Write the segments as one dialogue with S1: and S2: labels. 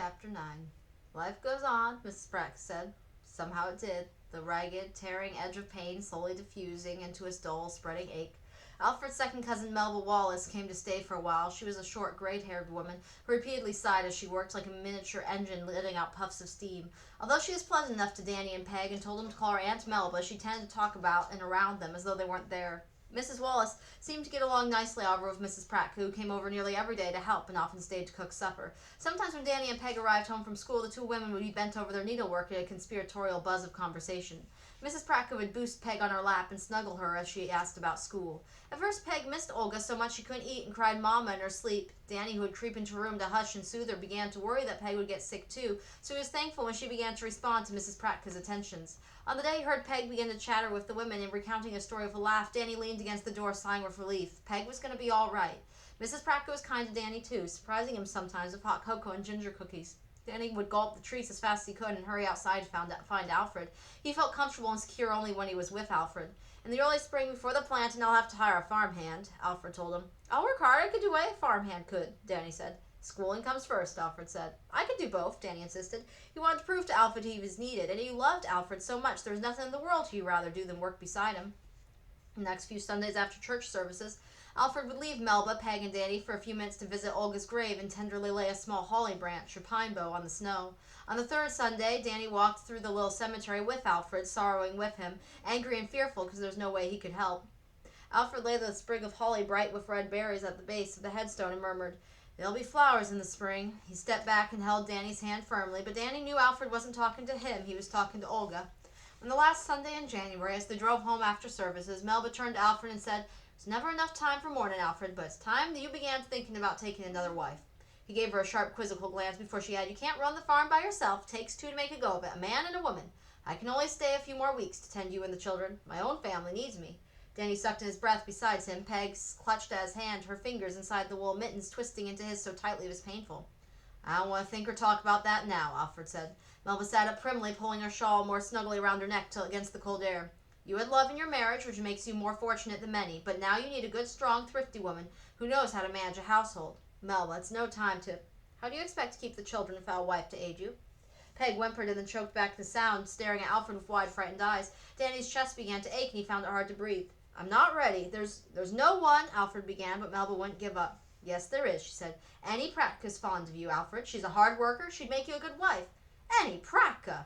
S1: Chapter 9. Life goes on, Mrs. Pratt said. Somehow it did, the ragged, tearing edge of pain slowly diffusing into his dull, spreading ache. Alfred's second cousin, Melba Wallace, came to stay for a while. She was a short, gray-haired woman who repeatedly sighed as she worked like a miniature engine letting out puffs of steam. Although she was pleasant enough to Danny and Peg and told them to call her Aunt Melba, she tended to talk about and around them as though they weren't there. Mrs. Wallace seemed to get along nicely, however, with Mrs. Pratt, who came over nearly every day to help and often stayed to cook supper. Sometimes when Danny and Peg arrived home from school, the two women would be bent over their needlework in a conspiratorial buzz of conversation. Mrs. Pratt would boost Peg on her lap and snuggle her as she asked about school. At first, Peg missed Olga so much she couldn't eat and cried Mama in her sleep. Danny, who would creep into her room to hush and soothe her, began to worry that Peg would get sick too, so he was thankful when she began to respond to Mrs. Pratt's attentions. On the day he heard Peg begin to chatter with the women and recounting a story with a laugh, Danny leaned against the door, sighing with relief. Peg was going to be all right. Mrs. Pratt was kind to Danny too, surprising him sometimes with hot cocoa and ginger cookies. Danny would gulp the treats as fast as he could and hurry outside to find Alfred. He felt comfortable and secure only when he was with Alfred. In the early spring, before the planting, I'll have to hire a farmhand, Alfred told him. I'll work hard. I could do what a farmhand could, Danny said. Schooling comes first, Alfred said. I could do both, Danny insisted. He wanted to prove to Alfred he was needed, and he loved Alfred so much there was nothing in the world he'd rather do than work beside him. The next few Sundays after church services, Alfred would leave Melba, Peg, and Danny for a few minutes to visit Olga's grave and tenderly lay a small holly branch or pine bough on the snow. On the third Sunday, Danny walked through the little cemetery with Alfred, sorrowing with him, angry and fearful because there was no way he could help. Alfred laid the sprig of holly bright with red berries at the base of the headstone and murmured, There'll be flowers in the spring. He stepped back and held Danny's hand firmly, but Danny knew Alfred wasn't talking to him, he was talking to Olga. On the last Sunday in January, as they drove home after services, Melba turned to Alfred and said, There's never enough time for mourning, Alfred, but it's time that you began thinking about taking another wife. He gave her a sharp, quizzical glance before she added, You can't run the farm by yourself. It takes two to make a go of it, a man and a woman. I can only stay a few more weeks to tend you and the children. My own family needs me. Danny sucked in his breath beside him. Peg clutched at his hand, her fingers inside the wool mittens twisting into his so tightly it was painful. I don't want to think or talk about that now, Alfred said. Melba sat up primly, pulling her shawl more snugly around her neck till against the cold air. You had love in your marriage, which makes you more fortunate than many, but now you need a good, strong, thrifty woman who knows how to manage a household. Melba, it's no time to... How do you expect to keep the children without a wife to aid you? Peg whimpered and then choked back the sound, staring at Alfred with wide, frightened eyes. Danny's chest began to ache and he found it hard to breathe. I'm not ready. There's no one, Alfred began, but Melba wouldn't give up. Yes, there is, she said. Annie Pratka's fond of you, Alfred. She's a hard worker. She'd make you a good wife. Annie Pratka!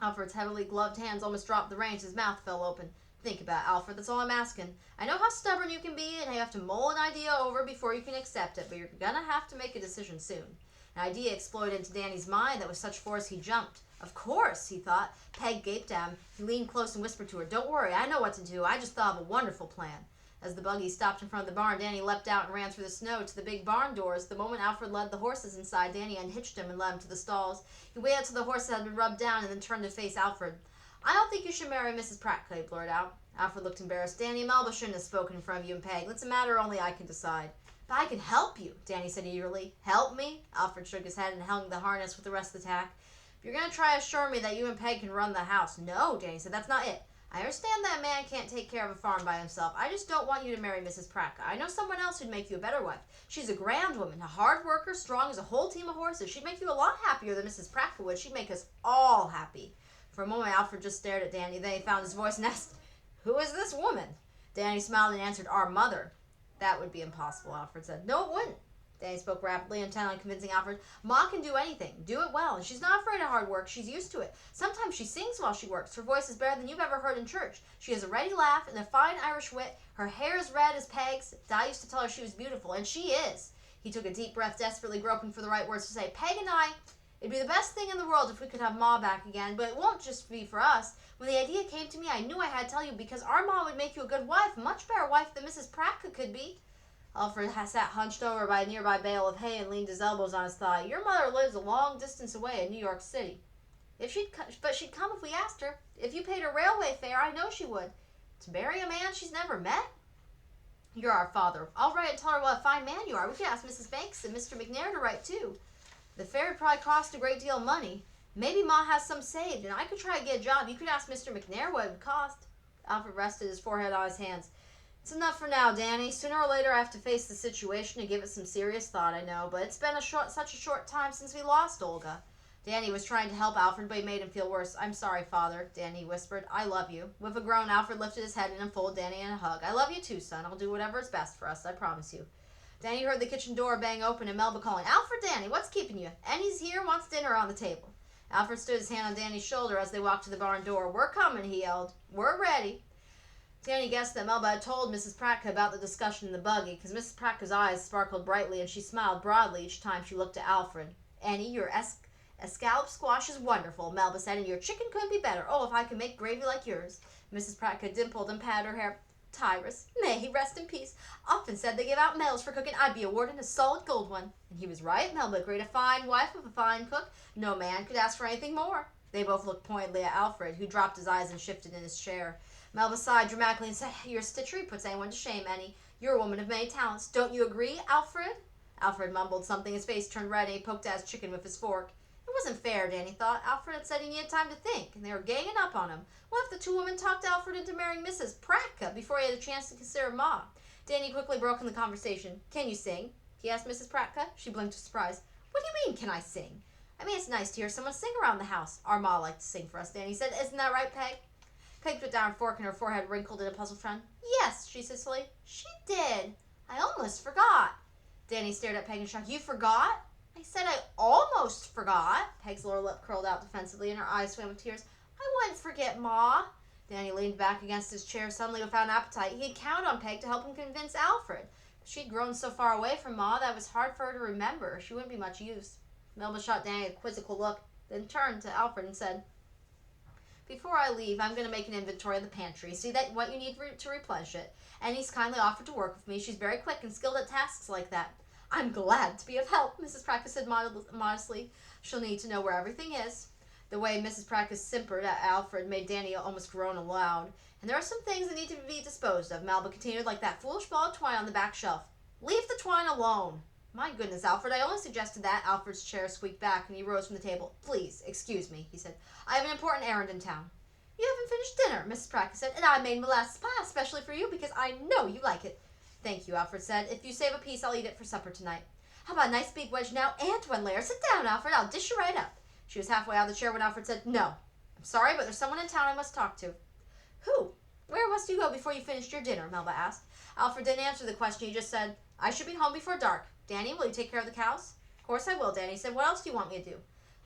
S1: Alfred's heavily gloved hands almost dropped the reins. His mouth fell open. Think about it, Alfred. That's all I'm asking. I know how stubborn you can be and you have to mull an idea over before you can accept it, but you're gonna have to make a decision soon. An idea exploded into Danny's mind that with such force he jumped. Of course, he thought. Peg gaped at him. He leaned close and whispered to her, Don't worry, I know what to do. I just thought of a wonderful plan. As the buggy stopped in front of the barn, Danny leapt out and ran through the snow to the big barn doors. The moment Alfred led the horses inside, Danny unhitched him and led him to the stalls. He waited till the horses had been rubbed down and then turned to face Alfred. I don't think you should marry Mrs. Pratt, he blurted out. Alfred looked embarrassed. Danny and Melba shouldn't have spoken in front of you and Peg. That's a matter only I can decide. But I can help you, Danny said eagerly. Help me? Alfred shook his head and hung the harness with the rest of the tack. If you're going to try to assure me that you and Peg can run the house. No, Danny said, that's not it. I understand that a man can't take care of a farm by himself. I just don't want you to marry Mrs. Pratt. I know someone else who'd make you a better wife. She's a grand woman, a hard worker, strong as a whole team of horses. She'd make you a lot happier than Mrs. Pratt would. She'd make us all happy. For a moment, Alfred just stared at Danny. Then he found his voice and asked, Who is this woman? Danny smiled and answered, Our mother. That would be impossible, Alfred said. No, it wouldn't. Danny spoke rapidly, intent on convincing Alfred. Ma can do anything. Do it well. And she's not afraid of hard work. She's used to it. Sometimes she sings while she works. Her voice is better than you've ever heard in church. She has a ready laugh and a fine Irish wit. Her hair is red as Peg's. Di used to tell her she was beautiful, and she is. He took a deep breath, desperately groping for the right words to say. Peg and I, it'd be the best thing in the world if we could have Ma back again, but it won't just be for us. When the idea came to me, I knew I had to tell you because our Ma would make you a good wife, a much better wife than Mrs. Pratt could be. Alfred sat hunched over by a nearby bale of hay and leaned his elbows on his thigh. Your mother lives a long distance away in New York City. But she'd come if we asked her. If you paid her railway fare, I know she would. To marry a man she's never met? You're our father. I'll write and tell her what a fine man you are. We could ask Mrs. Banks and Mr. McNair to write too. The fare would probably cost a great deal of money. Maybe Ma has some saved, and I could try to get a job. You could ask Mr. McNair what it would cost. Alfred rested his forehead on his hands. It's enough for now, Danny. Sooner or later I have to face the situation and give it some serious thought, I know, but it's been such a short time since we lost Olga. Danny was trying to help Alfred, but he made him feel worse. I'm sorry, Father, Danny whispered. I love you. With a groan, Alfred lifted his head and enfolded Danny in a hug. I love you too, son. I'll do whatever is best for us, I promise you. Danny heard the kitchen door bang open and Melba calling, Alfred, Danny, what's keeping you? Annie's here, wants dinner on the table. Alfred stood his hand on Danny's shoulder as they walked to the barn door. We're coming, he yelled. We're ready. Danny guessed that Melba had told Mrs. Pratka about the discussion in the buggy, because Mrs. Pratka's eyes sparkled brightly and she smiled broadly each time she looked at Alfred. Annie, your escallop squash is wonderful, Melba said, and your chicken couldn't be better. Oh, if I could make gravy like yours. Mrs. Pratka dimpled and patted her hair. Tyrus, may he rest in peace, often said they give out medals for cooking. I'd be awarded a solid gold one. And he was right. Melba agreed. A fine wife with a fine cook. No man could ask for anything more. They both looked pointedly at Alfred, who dropped his eyes and shifted in his chair. Melba sighed dramatically and said, Your stitchery puts anyone to shame, Annie. You're a woman of many talents. Don't you agree, Alfred? Alfred mumbled something. His face turned red and he poked at his chicken with his fork. It wasn't fair, Danny thought. Alfred had said he needed time to think, and they were ganging up on him. What if the two women talked Alfred into marrying Mrs. Pratka before he had a chance to consider Ma? Danny quickly broke in the conversation. Can you sing? He asked Mrs. Pratka. She blinked with surprise. What do you mean, can I sing? I mean, it's nice to hear someone sing around the house. Our Ma liked to sing for us, Danny said. Isn't that right, Peg? Peg put down her fork and her forehead wrinkled in a puzzled frown. Yes, she said slowly. She did. I almost forgot. Danny stared at Peg in shock. You forgot? I said I almost forgot. Peg's lower lip curled out defensively and her eyes swam with tears. I wouldn't forget, Ma. Danny leaned back against his chair suddenly without an appetite. He had counted on Peg to help him convince Alfred. But she'd grown so far away from Ma that it was hard for her to remember. She wouldn't be much use. Melba shot Danny a quizzical look, then turned to Alfred and said, Before I leave, I'm going to make an inventory of the pantry, see that what you need to replenish it. Annie's kindly offered to work with me. She's very quick and skilled at tasks like that. I'm glad to be of help, Mrs. Pratka said modestly. She'll need to know where everything is. The way Mrs. Pratka simpered at Alfred made Danny almost groan aloud. And there are some things that need to be disposed of, Melba continued, like that foolish ball of twine on the back shelf. Leave the twine alone. My goodness, Alfred, I only suggested that. Alfred's chair squeaked back and he rose from the table. Please, excuse me, he said. I have an important errand in town. You haven't finished dinner, Mrs. Pratka said, and I made molasses pie especially for you because I know you like it. Thank you, Alfred said. If you save a piece, I'll eat it for supper tonight. How about a nice big wedge now and one layer? Sit down, Alfred. I'll dish you right up. She was halfway out of the chair when Alfred said, No. I'm sorry, but there's someone in town I must talk to. Who? Where must you go before you finished your dinner? Melba asked. Alfred didn't answer the question. He just said, I should be home before dark. Danny, will you take care of the cows? Of course I will, Danny said. What else do you want me to do?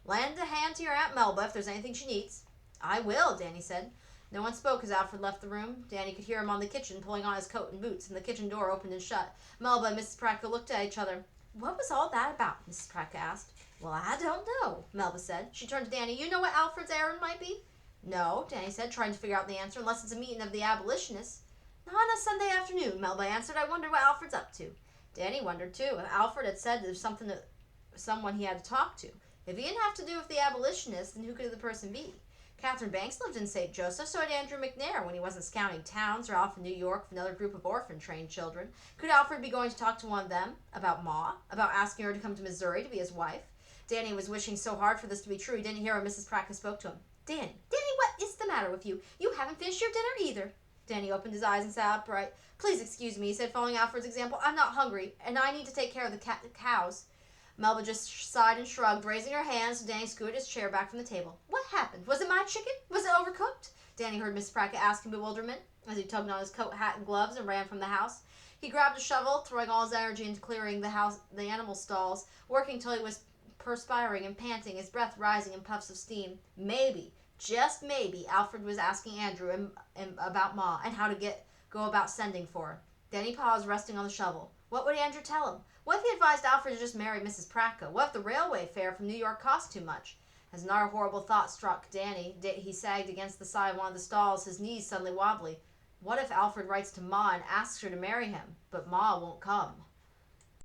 S1: Lend a hand to your Aunt Melba if there's anything she needs. I will, Danny said. No one spoke as Alfred left the room. Danny could hear him on the kitchen pulling on his coat and boots, and the kitchen door opened and shut. Melba and Mrs. Pratka looked at each other. What was all that about? Mrs. Pratka asked. Well, I don't know, Melba said. She turned to Danny. You know what Alfred's errand might be? No, Danny said, trying to figure out the answer, unless it's a meeting of the abolitionists. Not on a Sunday afternoon, Melba answered. I wonder what Alfred's up to. Danny wondered, too. If Alfred had said there's someone he had to talk to. If he didn't have to do with the abolitionists, then who could the person be? Catherine Banks lived in St. Joseph, so did Andrew McNair when he wasn't scouting towns or off in New York with another group of orphan train children. Could Alfred be going to talk to one of them? About Ma? About asking her to come to Missouri to be his wife? Danny was wishing so hard for this to be true he didn't hear when Mrs. Pratka spoke to him. Danny, what is the matter with you? You haven't finished your dinner either. Danny opened his eyes and sat upright. Please excuse me, he said, following Alfred's example. I'm not hungry, and I need to take care of the cows. Melba just sighed and shrugged, raising her hands so Danny scooted his chair back from the table. What happened? Was it my chicken? Was it overcooked? Danny heard Miss Pratka ask in bewilderment as he tugged on his coat, hat, and gloves and ran from the house. He grabbed a shovel, throwing all his energy into clearing the animal stalls, working till he was perspiring and panting, his breath rising in puffs of steam. Maybe, just maybe, Alfred was asking Andrew about Ma and how to go about sending for her. Then he paused, resting on the shovel. What would Andrew tell him? What if he advised Alfred to just marry Mrs. Pratka? What if the railway fare from New York cost too much? As another horrible thought struck Danny, he sagged against the side of one of the stalls, his knees suddenly wobbly. What if Alfred writes to Ma and asks her to marry him, but Ma won't come?